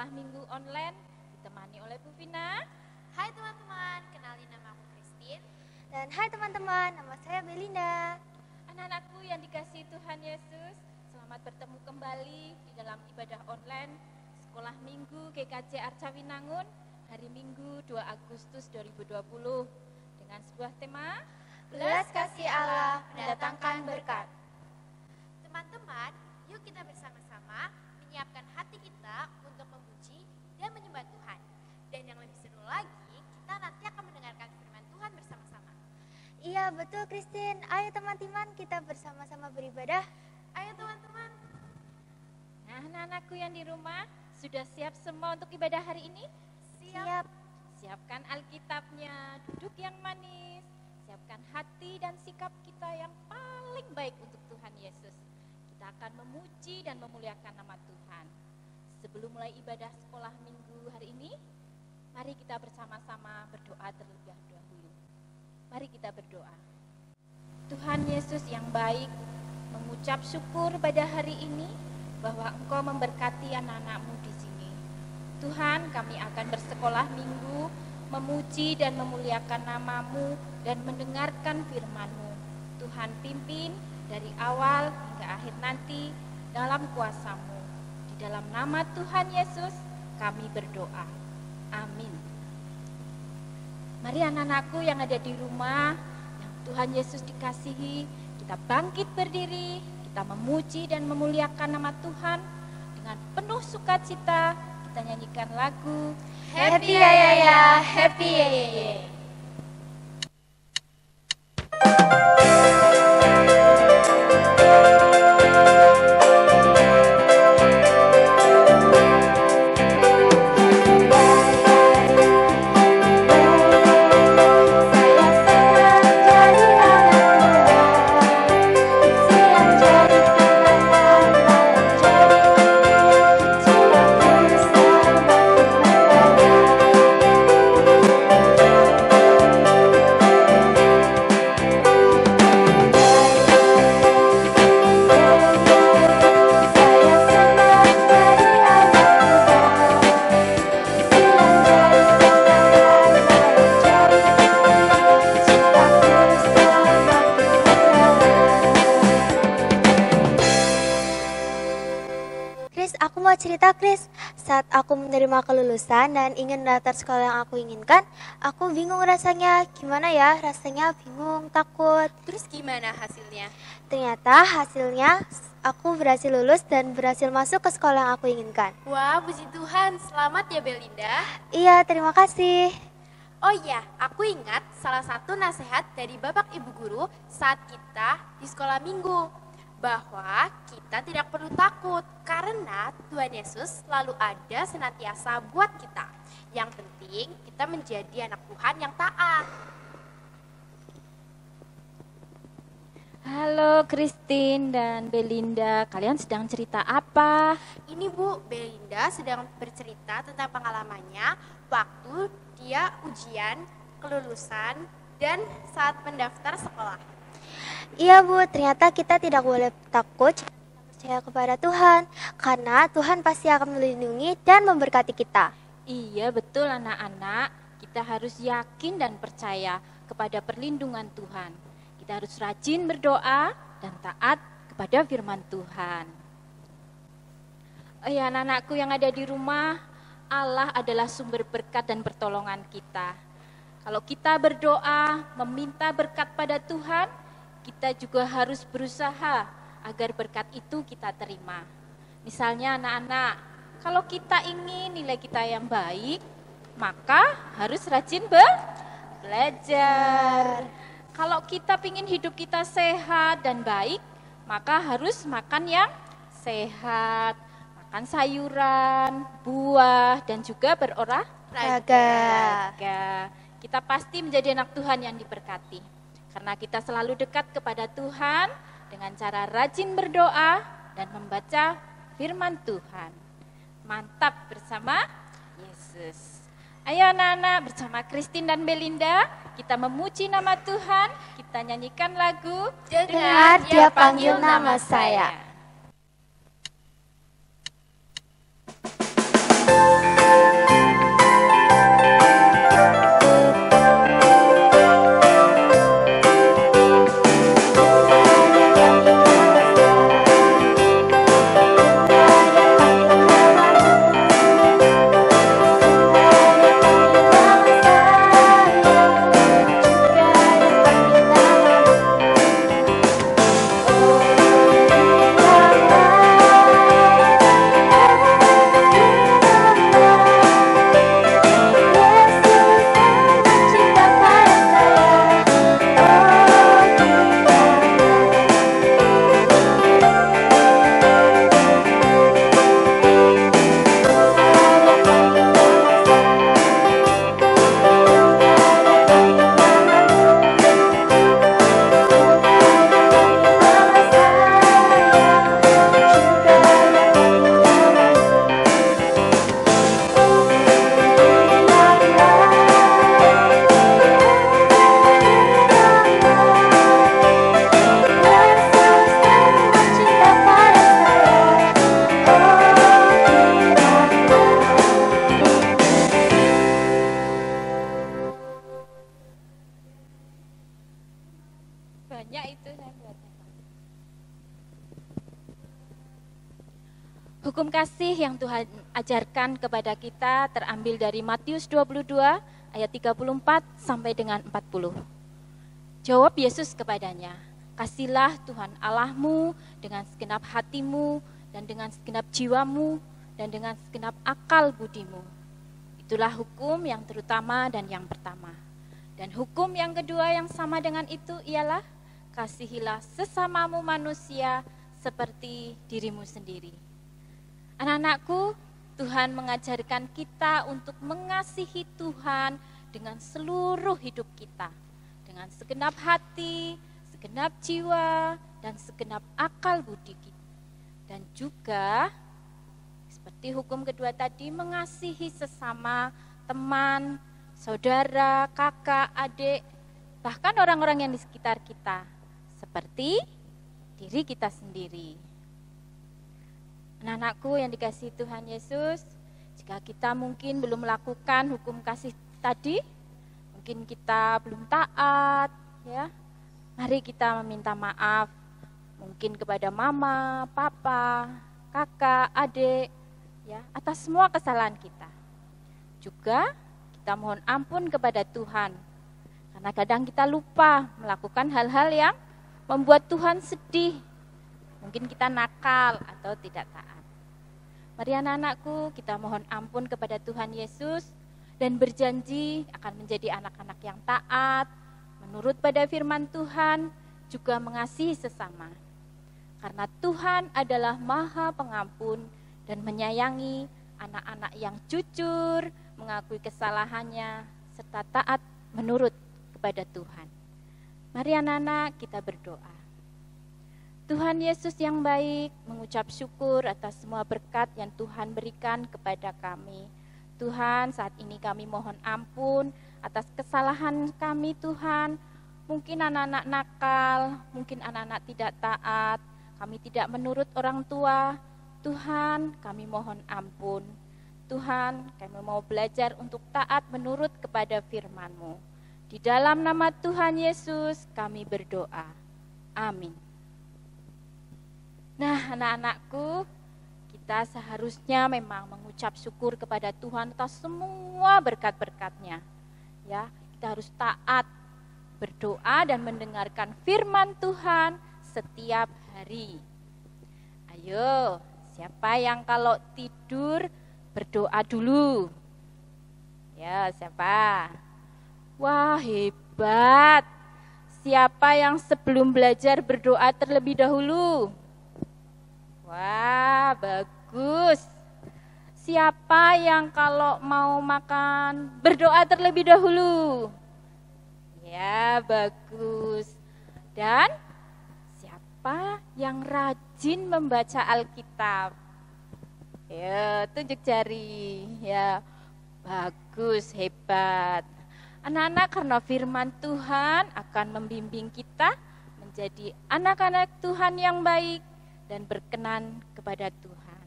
minggu online ditemani oleh Bu Vina. Hai teman-teman, kenalin nama aku Christine. Dan hai teman-teman, nama saya Belinda. Anak-anakku yang dikasihi Tuhan Yesus, selamat bertemu kembali di dalam ibadah online Sekolah Minggu GKJ Arcawinangun hari Minggu 2 Agustus 2020 dengan sebuah tema Belas kasih Allah mendatangkan berkat. Teman-teman, yuk kita bersama-sama menyiapkan hati kita untuk memuji dan menyembah Tuhan. Dan yang lebih seru lagi, kita nanti akan mendengarkan firman Tuhan bersama-sama. Iya betul Christine, ayo teman-teman kita bersama-sama beribadah. Ayo teman-teman. Nah, anak-anakku yang di rumah, sudah siap semua untuk ibadah hari ini? Siap. Siapkan Alkitabnya, duduk yang manis, siapkan hati dan sikap kita yang paling baik untuk Tuhan Yesus. Kita akan memuji dan memuliakan nama Tuhan. Sebelum mulai ibadah sekolah minggu hari ini, mari kita bersama-sama berdoa terlebih dahulu. Mari kita berdoa. Tuhan Yesus yang baik, mengucap syukur pada hari ini bahwa Engkau memberkati anak-anak-Mu di sini. Tuhan, kami akan bersekolah minggu, memuji dan memuliakan nama-Mu dan mendengarkan firman-Mu. Tuhan pimpin dari awal hingga akhir nanti dalam kuasa-Mu. Di dalam nama Tuhan Yesus kami berdoa. Amin. Mari anak-anakku yang ada di rumah, yang Tuhan Yesus dikasihi, kita bangkit berdiri, kita memuji dan memuliakan nama Tuhan dengan penuh sukacita. Kita nyanyikan lagu Happy ya ya ya, happy ya ya ya. Cerita Chris, saat aku menerima kelulusan dan ingin daftar sekolah yang aku inginkan, aku bingung rasanya. Gimana ya? Rasanya bingung, takut. Terus gimana hasilnya? Ternyata hasilnya aku berhasil lulus dan berhasil masuk ke sekolah yang aku inginkan. Wah, puji Tuhan. Selamat ya Belinda. Iya, terima kasih. Oh iya, aku ingat salah satu nasihat dari Bapak Ibu Guru saat kita di sekolah minggu, bahwa kita tidak perlu takut karena Tuhan Yesus selalu ada senantiasa buat kita. Yang penting kita menjadi anak Tuhan yang taat. Halo Christine dan Belinda, kalian sedang cerita apa? Ini Bu, Belinda sedang bercerita tentang pengalamannya waktu dia ujian, kelulusan, dan saat mendaftar sekolah. Iya Bu, ternyata kita tidak boleh takut jika kita percaya kepada Tuhan, karena Tuhan pasti akan melindungi dan memberkati kita. Iya betul anak-anak, kita harus yakin dan percaya kepada perlindungan Tuhan. Kita harus rajin berdoa dan taat kepada firman Tuhan. Oh ya anak-anakku yang ada di rumah, Allah adalah sumber berkat dan pertolongan kita. Kalau kita berdoa, meminta berkat pada Tuhan, kita juga harus berusaha agar berkat itu kita terima. Misalnya anak-anak, kalau kita ingin nilai kita yang baik, maka harus rajin belajar. Kalau kita ingin hidup kita sehat dan baik, maka harus makan yang sehat, makan sayuran, buah, dan juga berolahraga. Kita pasti menjadi anak Tuhan yang diberkati. Karena kita selalu dekat kepada Tuhan dengan cara rajin berdoa dan membaca firman Tuhan. Mantap bersama Yesus. Ayo anak-anak bersama Christine dan Belinda, kita memuji nama Tuhan, kita nyanyikan lagu Dengar Dia Panggil Nama Saya. Banyak itu saya buatnya. Hukum kasih yang Tuhan ajarkan kepada kita terambil dari Matius 22 ayat 34 sampai dengan 40. Jawab Yesus kepadanya, "Kasihlah Tuhan Allahmu dengan segenap hatimu dan dengan segenap jiwamu dan dengan segenap akal budimu." Itulah hukum yang terutama dan yang pertama. Dan hukum yang kedua yang sama dengan itu ialah kasihilah sesamamu manusia seperti dirimu sendiri. Anak-anakku, Tuhan mengajarkan kita untuk mengasihi Tuhan dengan seluruh hidup kita, dengan segenap hati, segenap jiwa, dan segenap akal budi kita. Dan juga, seperti hukum kedua tadi, mengasihi sesama teman, saudara, kakak, adik, bahkan orang-orang yang di sekitar kita, seperti diri kita sendiri. Anak-anakku yang dikasihi Tuhan Yesus, jika kita mungkin belum melakukan hukum kasih tadi, mungkin kita belum taat, ya, mari kita meminta maaf, mungkin kepada mama, papa, kakak, adik, ya, atas semua kesalahan kita. Juga kita mohon ampun kepada Tuhan, karena kadang kita lupa melakukan hal-hal yang membuat Tuhan sedih. Mungkin kita nakal atau tidak taat. Mari anak-anakku, kita mohon ampun kepada Tuhan Yesus dan berjanji akan menjadi anak-anak yang taat, menurut pada firman Tuhan, juga mengasihi sesama. Karena Tuhan adalah Maha Pengampun dan menyayangi anak-anak yang jujur, mengakui kesalahannya, serta taat menurut kepada Tuhan. Mari anak-anak, kita berdoa. Tuhan Yesus yang baik, mengucap syukur atas semua berkat yang Tuhan berikan kepada kami. Tuhan, saat ini kami mohon ampun atas kesalahan kami Tuhan. Mungkin anak-anak nakal, mungkin anak-anak tidak taat, kami tidak menurut orang tua. Tuhan, kami mohon ampun. Tuhan, kami mau belajar untuk taat menurut kepada firman-Mu. Di dalam nama Tuhan Yesus kami berdoa. Amin. Nah, anak-anakku, kita seharusnya memang mengucap syukur kepada Tuhan atas semua berkat-berkat-Nya. Ya, kita harus taat, berdoa dan mendengarkan firman Tuhan setiap hari. Ayo, siapa yang kalau tidur berdoa dulu? Ya, siapa? Wah, hebat. Siapa yang sebelum belajar berdoa terlebih dahulu? Wah, bagus. Siapa yang kalau mau makan berdoa terlebih dahulu? Ya, bagus. Dan siapa yang rajin membaca Alkitab? Ya, tunjuk jari. Ya, bagus, hebat. Anak-anak, karena firman Tuhan akan membimbing kita menjadi anak-anak Tuhan yang baik dan berkenan kepada Tuhan.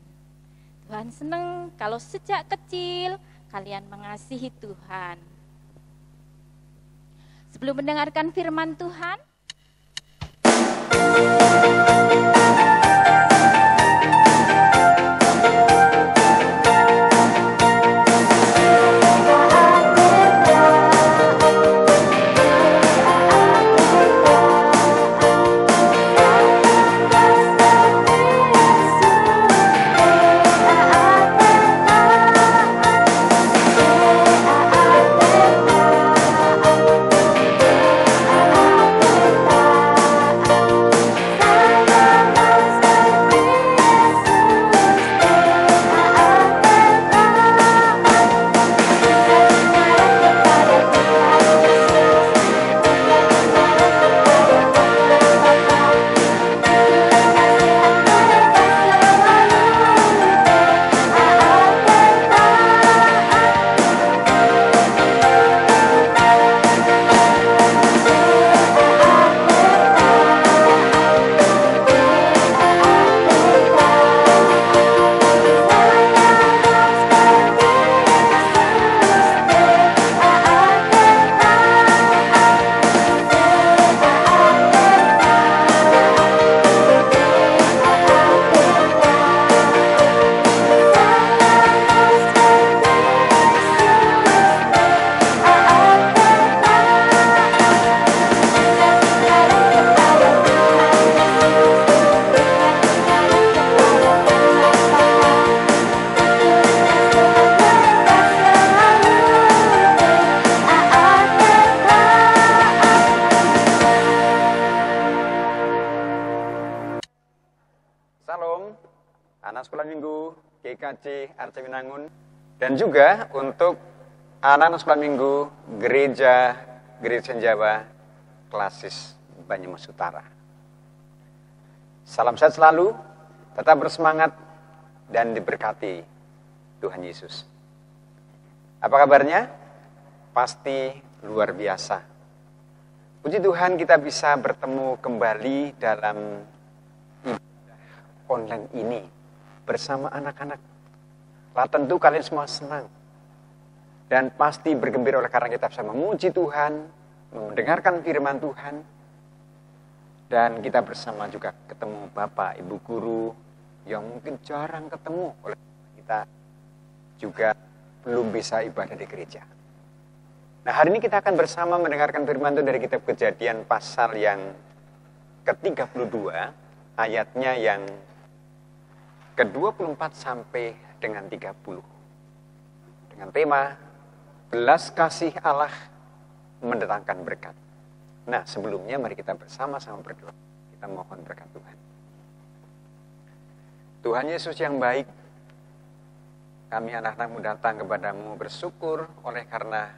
Tuhan senang kalau sejak kecil kalian mengasihi Tuhan. Sebelum mendengarkan firman Tuhan, anak sekolah minggu GKJ Arca Winangun, dan juga untuk anak sekolah minggu Gereja Jawa Klasis Banyumas Utara. Salam sehat selalu, tetap bersemangat dan diberkati Tuhan Yesus. Apa kabarnya? Pasti luar biasa. Puji Tuhan kita bisa bertemu kembali dalam ibadah online ini bersama anak-anak. Lah tentu kalian semua senang dan pasti bergembira oleh karena kita bisa memuji Tuhan, mendengarkan firman Tuhan, dan kita bersama juga ketemu Bapak, Ibu Guru yang mungkin jarang ketemu oleh kita juga belum bisa ibadah di gereja. Nah, hari ini kita akan bersama mendengarkan firman Tuhan dari kitab Kejadian pasal yang ke-32, ayatnya yang ke-24 sampai dengan 30. Dengan tema, belas kasih Allah mendatangkan berkat. Nah, sebelumnya mari kita bersama-sama berdoa. Kita mohon berkat Tuhan. Tuhan Yesus yang baik, kami anak-anakmu datang kepadamu bersyukur oleh karena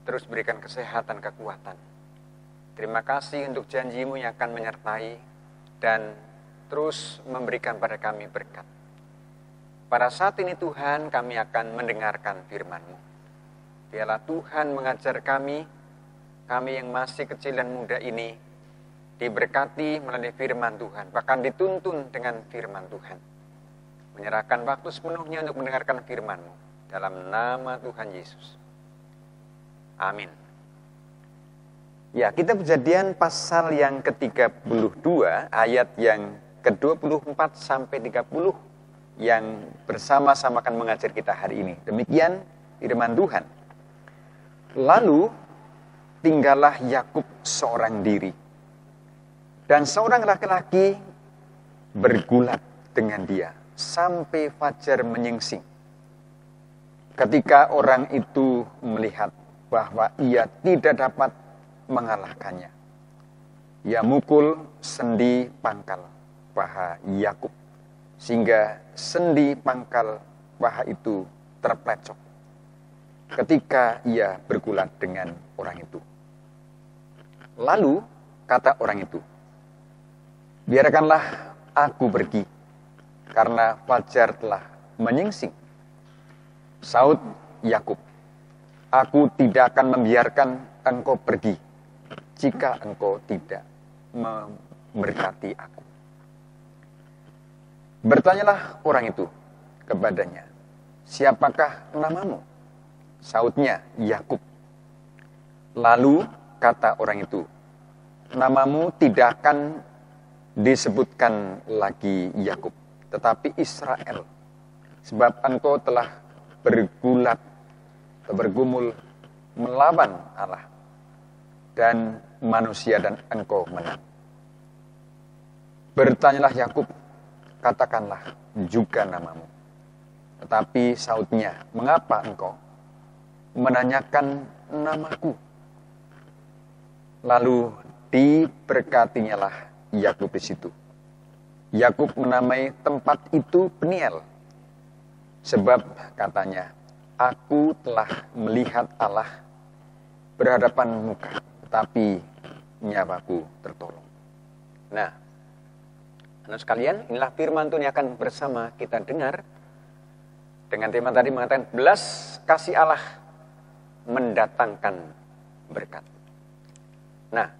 terus berikan kesehatan, kekuatan. Terima kasih untuk janjimu yang akan menyertai dan terus memberikan pada kami berkat. Pada saat ini Tuhan, kami akan mendengarkan firman-Mu. Biarlah Tuhan mengajar kami yang masih kecil dan muda ini, diberkati melalui firman Tuhan, bahkan dituntun dengan firman Tuhan. Menyerahkan waktu sepenuhnya untuk mendengarkan firman-Mu, dalam nama Tuhan Yesus. Amin. Ya, kita Kejadian pasal yang ke-32, ayat yang ke-24 sampai 30, yang bersama-sama akan mengajar kita hari ini. Demikian firman Tuhan. Lalu tinggallah Yakub seorang diri, dan seorang laki-laki bergulat dengan dia sampai fajar menyingsing. Ketika orang itu melihat bahwa ia tidak dapat mengalahkannya, ia mukul sendi pangkal paha Yakub, sehingga sendi pangkal paha itu terplecok ketika ia bergulat dengan orang itu. Lalu kata orang itu, biarkanlah aku pergi, karena fajar telah menyingsing. Saud Yakub, aku tidak akan membiarkan engkau pergi, jika engkau tidak memberkati aku. Bertanyalah orang itu kepadanya, siapakah namamu? Sautnya, Yakub. Lalu kata orang itu, namamu tidak akan disebutkan lagi Yakub, tetapi Israel, sebab engkau telah bergulat atau bergumul melawan Allah dan manusia, dan engkau menang. Bertanyalah Yakub, katakanlah juga namamu. Tetapi sautnya, mengapa engkau menanyakan namaku? Lalu diberkatinyalah Yakub di situ. Yakub menamai tempat itu Peniel, sebab katanya, aku telah melihat Allah berhadapan muka, tetapi nyawaku tertolong. Nah, anak sekalian, inilah firman Tuhan yang akan bersama kita dengar dengan tema tadi mengatakan belas kasih Allah mendatangkan berkat. Nah,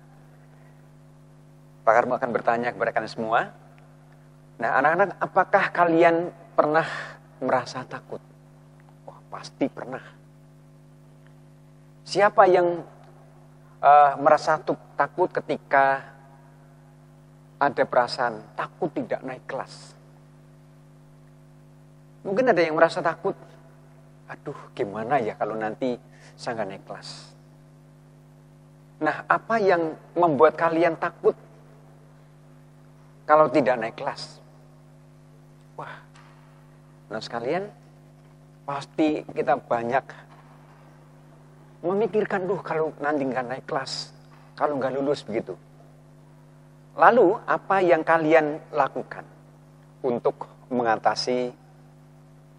pakarmu akan bertanya kepada kalian semua. Nah, anak-anak, apakah kalian pernah merasa takut? Wah, pasti pernah. Siapa yang merasa takut ketika ada perasaan takut tidak naik kelas? Mungkin ada yang merasa takut, aduh gimana ya kalau nanti saya nggak naik kelas. Nah, apa yang membuat kalian takut kalau tidak naik kelas? Wah, nah sekalian, pasti kita banyak memikirkan, kalau nanti nggak naik kelas, kalau nggak lulus begitu. Lalu, apa yang kalian lakukan untuk mengatasi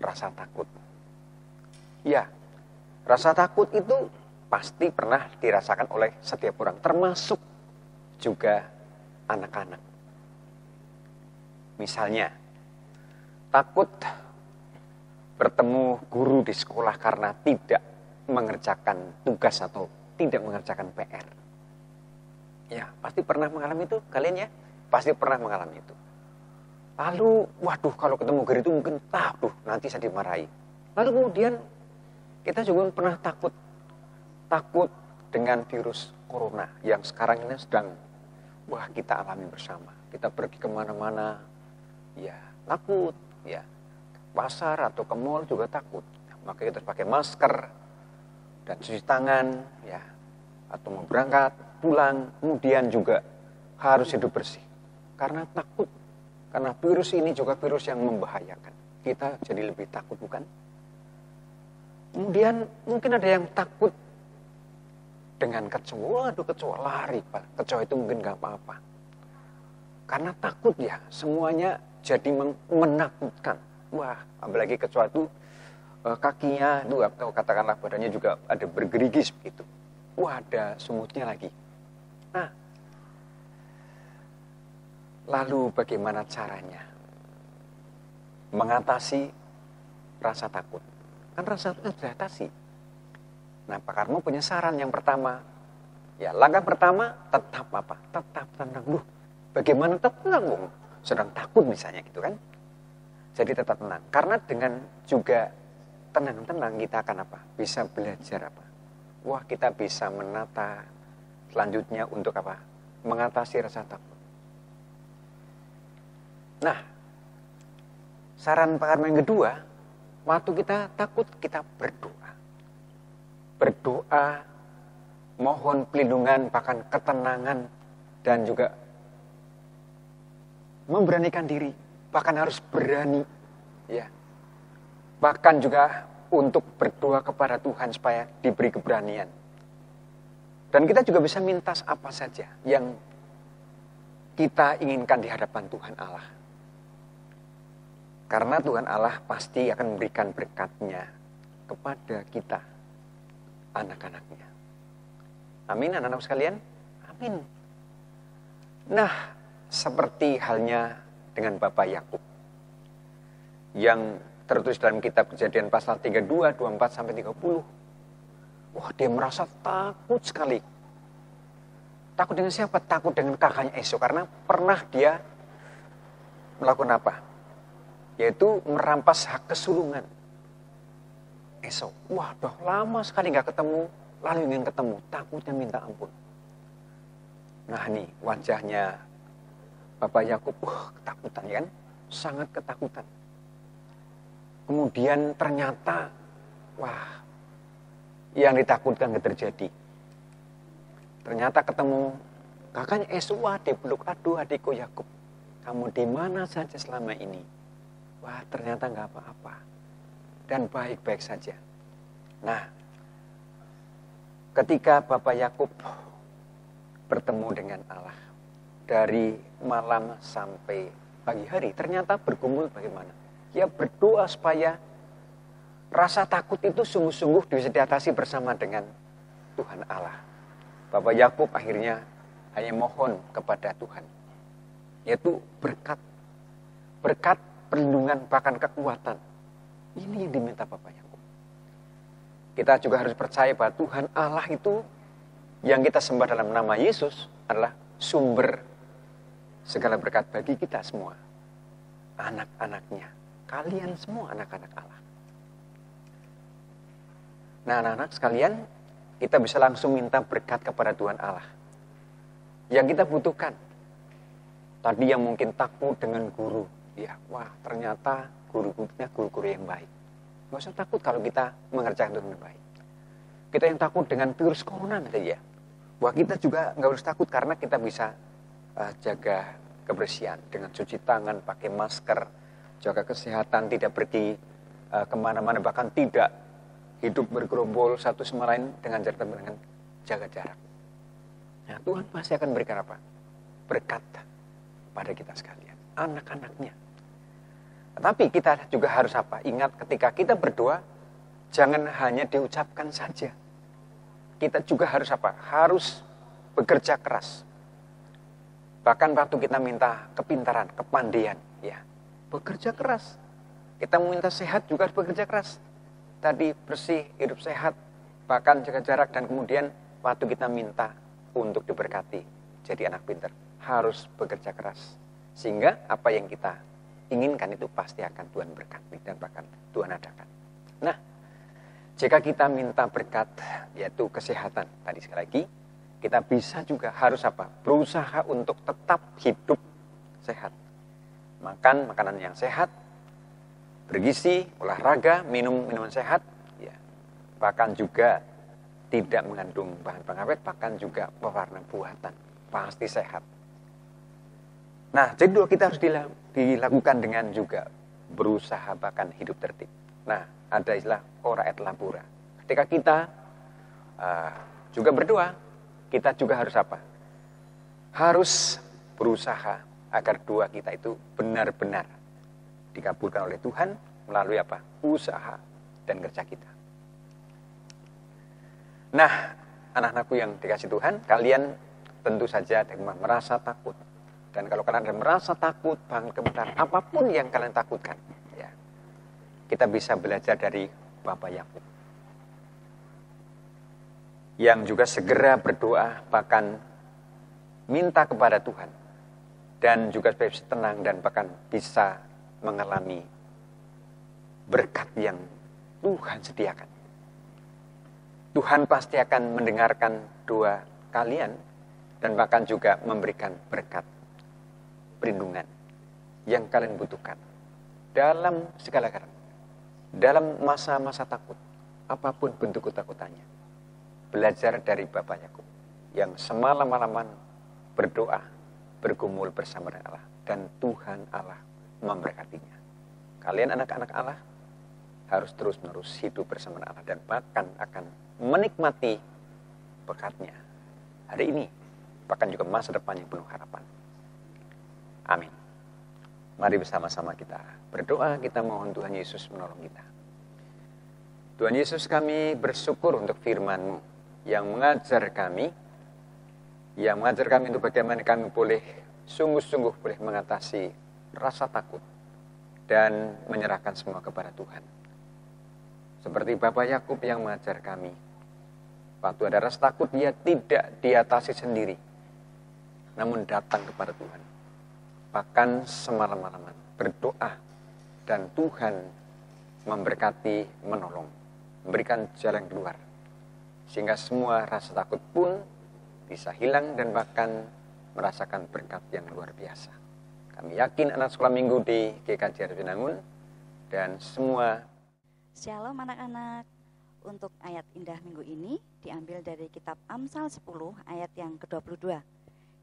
rasa takut. Ya, rasa takut itu pasti pernah dirasakan oleh setiap orang, termasuk juga anak-anak. Misalnya, takut bertemu guru di sekolah karena tidak mengerjakan tugas atau tidak mengerjakan PR. Ya, pasti pernah mengalami itu kalian ya? Pasti pernah mengalami itu. Lalu, waduh, kalau ketemu guru itu mungkin, nanti saya dimarahi. Lalu kemudian kita juga pernah takut dengan virus corona yang sekarang ini sedang, kita alami bersama. Kita pergi kemana-mana, ya takut, ya pasar atau ke mall juga takut. Maka kita pakai masker dan cuci tangan, ya, atau mau berangkat, pulang, kemudian juga harus hidup bersih. Karena takut. Karena virus ini juga virus yang membahayakan. Kita jadi lebih takut, bukan? Kemudian mungkin ada yang takut dengan kecoa. Kecoa lari, Pak. Kecoa itu mungkin gak apa-apa. Karena takut ya, semuanya jadi menakutkan. Wah, apalagi kecoa itu kakinya itu atau katakanlah badannya juga ada bergerigis begitu. Wah, ada semutnya lagi. Nah, lalu bagaimana caranya mengatasi rasa takut? Kan rasa takut sudah atasi. Nah, Pak Karmo punya saran yang pertama. Ya, langkah pertama tetap apa? Tetap tenang. Bagaimana tetap tenang, Bung? Sedang takut misalnya gitu kan. Jadi tetap tenang. Karena dengan juga tenang-tenang kita akan apa? Bisa belajar apa? Wah, kita bisa menata selanjutnya untuk apa? Mengatasi rasa takut. Nah, saran Pak Karmo yang kedua, waktu kita takut, kita berdoa. Berdoa, mohon pelindungan, bahkan ketenangan, dan juga memberanikan diri. Bahkan harus berani. Ya. Bahkan juga untuk berdoa kepada Tuhan supaya diberi keberanian. Dan kita juga bisa minta apa saja yang kita inginkan di hadapan Tuhan Allah. Karena Tuhan Allah pasti akan memberikan berkat-Nya kepada kita, anak-anaknya. Amin, anak-anak sekalian? Amin. Nah, seperti halnya dengan Bapak Yakub yang tertulis dalam kitab Kejadian pasal 32, 24-30. Wah, dia merasa takut sekali. Takut dengan siapa? Takut dengan kakaknya Esau. Karena pernah dia melakukan apa? Yaitu merampas hak kesulungan Esau. Wah, udah lama sekali gak ketemu, lalu ingin ketemu, takutnya minta ampun. Nah, nih wajahnya Bapak Yakub, ketakutan kan? Sangat ketakutan. Kemudian ternyata, yang ditakutkan gak terjadi. Ternyata ketemu kakaknya Esau, dipeluk, aduh adikku Yakub, kamu di mana saja selama ini? Wah, ternyata nggak apa-apa. Dan baik-baik saja. Nah, ketika Bapak Yakub bertemu dengan Allah, dari malam sampai pagi hari, ternyata bergumul bagaimana? Dia berdoa supaya rasa takut itu sungguh-sungguh bisa diatasi bersama dengan Tuhan Allah. Bapak Yakub akhirnya hanya mohon kepada Tuhan, yaitu berkat perlindungan, bahkan kekuatan. Ini yang diminta Bapak Yakub. Kita juga harus percaya bahwa Tuhan Allah itu yang kita sembah dalam nama Yesus adalah sumber segala berkat bagi kita semua. Anak-anaknya. Kalian semua anak-anak Allah. Nah, anak-anak sekalian, kita bisa langsung minta berkat kepada Tuhan Allah. Yang kita butuhkan. Tadi yang mungkin takut dengan guru. Ya, ternyata guru-gurunya guru-guru yang baik. Nggak usah takut kalau kita mengerjakan itu dengan baik. Kita yang takut dengan virus corona nanti ya. Kita juga nggak harus takut karena kita bisa jaga kebersihan dengan cuci tangan, pakai masker, jaga kesehatan, tidak pergi kemana-mana, bahkan tidak hidup bergerombol satu sama lain dengan jaga jarak. Nah, Tuhan pasti akan berikan apa? Berkat pada kita sekalian, anak-anaknya. Tetapi kita juga harus apa? Ingat ketika kita berdoa, jangan hanya diucapkan saja. Kita juga harus apa? Harus bekerja keras. Bahkan waktu kita minta kepintaran, kepandaian, ya, bekerja keras. Kita minta sehat juga harus bekerja keras. Tadi bersih, hidup sehat, bahkan jaga jarak, dan kemudian waktu kita minta untuk diberkati, jadi anak pintar, harus bekerja keras. Sehingga apa yang kita inginkan itu pasti akan Tuhan berkati dan bahkan Tuhan adakan. Nah, jika kita minta berkat, yaitu kesehatan, tadi sekali lagi, kita bisa juga harus apa? Berusaha untuk tetap hidup sehat. Makan makanan yang sehat, bergizi, olahraga, minum minuman sehat, ya. Bahkan juga tidak mengandung bahan pengawet, bahkan juga pewarna buatan, pasti sehat. Nah, jadi doa kita harus dilakukan dengan juga berusaha bahkan hidup tertib. Nah, ada istilah ora et labora. Ketika kita juga berdoa, kita juga harus apa? Harus berusaha agar doa kita itu benar-benar dikabulkan oleh Tuhan melalui apa? Usaha dan kerja kita. Nah, anak-anakku yang dikasih Tuhan, kalian tentu saja merasa takut. Dan kalau kalian ada merasa takut, bahkan gemetar, apapun yang kalian takutkan, ya, kita bisa belajar dari Bapak Yakub, yang juga segera berdoa, bahkan minta kepada Tuhan, dan juga supaya bisa tenang dan bahkan bisa mengalami berkat yang Tuhan sediakan. Tuhan pasti akan mendengarkan doa kalian dan bahkan juga memberikan berkat perlindungan yang kalian butuhkan dalam segala keadaan, dalam masa-masa takut, apapun bentuk ketakutannya. Belajar dari Bapak Yakub yang semalam-malaman berdoa, bergumul bersama dengan Allah, dan Tuhan Allah memberkatinya. Kalian anak-anak Allah harus terus-menerus hidup bersama Allah dan bahkan akan menikmati berkatnya hari ini, bahkan juga masa depan yang penuh harapan. Amin. Mari bersama-sama kita berdoa, kita mohon Tuhan Yesus menolong kita. Tuhan Yesus, kami bersyukur untuk firman-Mu yang mengajar kami untuk bagaimana kami boleh sungguh-sungguh boleh mengatasi rasa takut dan menyerahkan semua kepada Tuhan. Seperti Bapak Yakub yang mengajar kami, waktu ada rasa takut dia tidak diatasi sendiri, namun datang kepada Tuhan. Bahkan semalam-malaman berdoa, dan Tuhan memberkati, menolong, memberikan jalan keluar, sehingga semua rasa takut pun bisa hilang dan bahkan merasakan berkat yang luar biasa. Kami yakin anak sekolah minggu di GKJ Rawamangun dan semua. Shalom anak-anak. Untuk ayat indah minggu ini diambil dari kitab Amsal 10 ayat yang ke-22.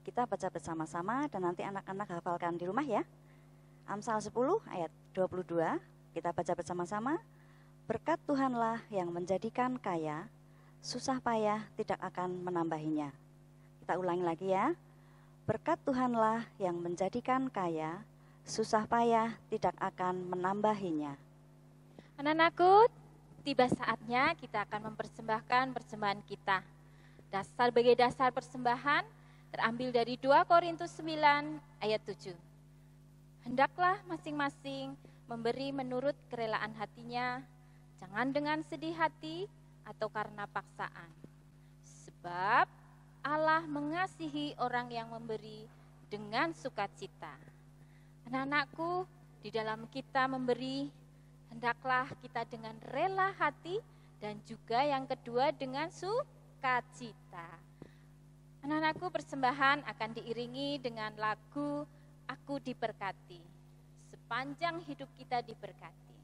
Kita baca bersama-sama dan nanti anak-anak hafalkan di rumah ya. Amsal 10 ayat 22, kita baca bersama-sama. Berkat Tuhanlah yang menjadikan kaya, susah payah tidak akan menambahinya. Kita ulangi lagi ya. Berkat Tuhanlah yang menjadikan kaya, susah payah tidak akan menambahinya. Anak-anakku, tiba saatnya kita akan mempersembahkan persembahan kita. Sebagai dasar persembahan terambil dari 2 Korintus 9 ayat 7. Hendaklah masing-masing memberi menurut kerelaan hatinya, jangan dengan sedih hati atau karena paksaan. Sebab Allah mengasihi orang yang memberi dengan sukacita. Anak-anakku, di dalam kita memberi, hendaklah kita dengan rela hati dan juga yang kedua dengan sukacita. Anak-anakku, persembahan akan diiringi dengan lagu Aku Diberkati. Sepanjang hidup kita diberkati.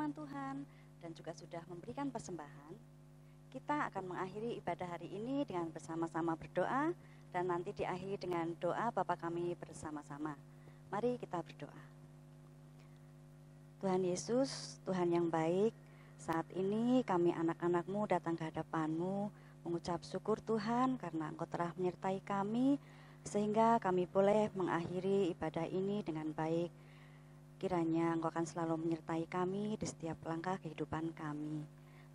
firman Tuhan dan juga sudah memberikan persembahan, kita akan mengakhiri ibadah hari ini dengan bersama-sama berdoa dan nanti diakhiri dengan doa Bapa kami bersama-sama. Mari kita berdoa. Tuhan Yesus, Tuhan yang baik, saat ini kami anak-anak-Mu datang ke hadapan-Mu, mengucap syukur Tuhan karena Engkau telah menyertai kami, sehingga kami boleh mengakhiri ibadah ini dengan baik. Kiranya Engkau akan selalu menyertai kami di setiap langkah kehidupan kami.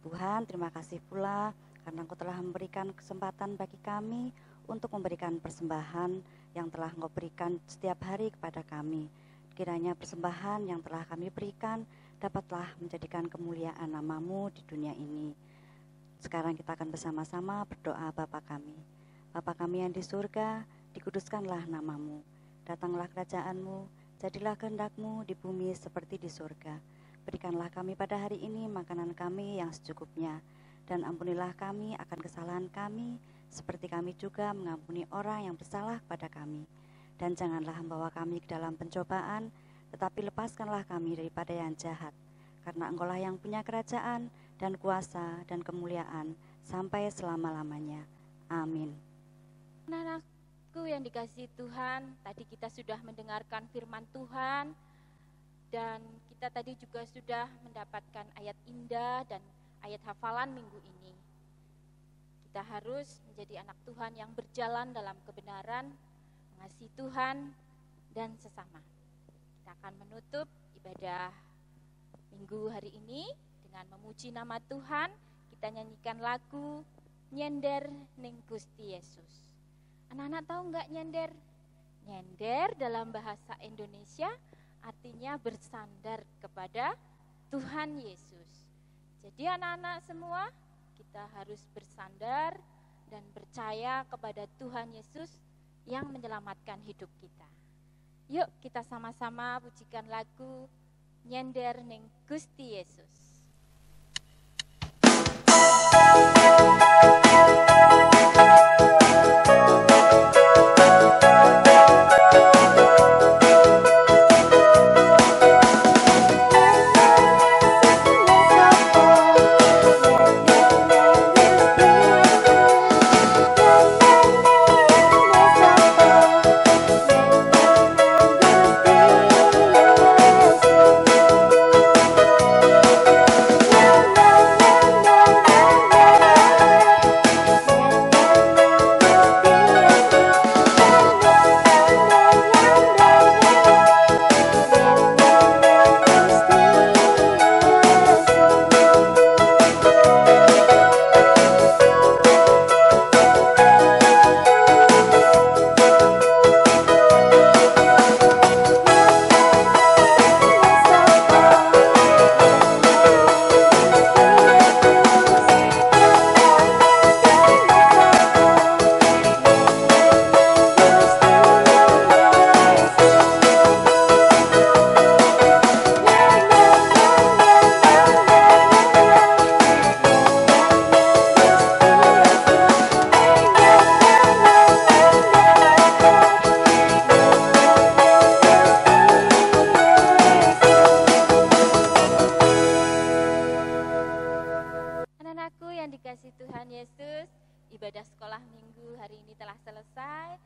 Tuhan, terima kasih pula karena Engkau telah memberikan kesempatan bagi kami untuk memberikan persembahan yang telah Engkau berikan setiap hari kepada kami. Kiranya persembahan yang telah kami berikan dapatlah menjadikan kemuliaan nama-Mu di dunia ini. Sekarang kita akan bersama-sama berdoa Bapa kami. Bapa kami yang di surga, dikuduskanlah nama-Mu. Datanglah kerajaan-Mu, jadilah kehendak-Mu di bumi seperti di surga. Berikanlah kami pada hari ini makanan kami yang secukupnya, dan ampunilah kami akan kesalahan kami, seperti kami juga mengampuni orang yang bersalah kepada kami. Dan janganlah membawa kami ke dalam pencobaan, tetapi lepaskanlah kami daripada yang jahat, karena Engkau-lah yang punya kerajaan dan kuasa dan kemuliaan sampai selama-lamanya. Amin. Anak-anakku yang dikasihi Tuhan, tadi kita sudah mendengarkan firman Tuhan, dan kita tadi juga sudah mendapatkan ayat indah dan ayat hafalan minggu ini. Kita harus menjadi anak Tuhan yang berjalan dalam kebenaran, mengasihi Tuhan dan sesama. Kita akan menutup ibadah minggu hari ini dengan memuji nama Tuhan. Kita nyanyikan lagu Nyender Ning Gusti Yesus. Anak-anak tahu nggak nyender? Nyender dalam bahasa Indonesia artinya bersandar kepada Tuhan Yesus. Jadi anak-anak semua, kita harus bersandar dan percaya kepada Tuhan Yesus yang menyelamatkan hidup kita. Yuk kita sama-sama pujikan lagu Nyender Ning Gusti Yesus. Ibadah sekolah minggu hari ini telah selesai.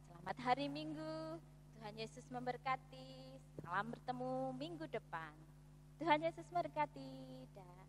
Selamat hari Minggu. Tuhan Yesus memberkati. Salam bertemu minggu depan. Tuhan Yesus memberkati. Dah.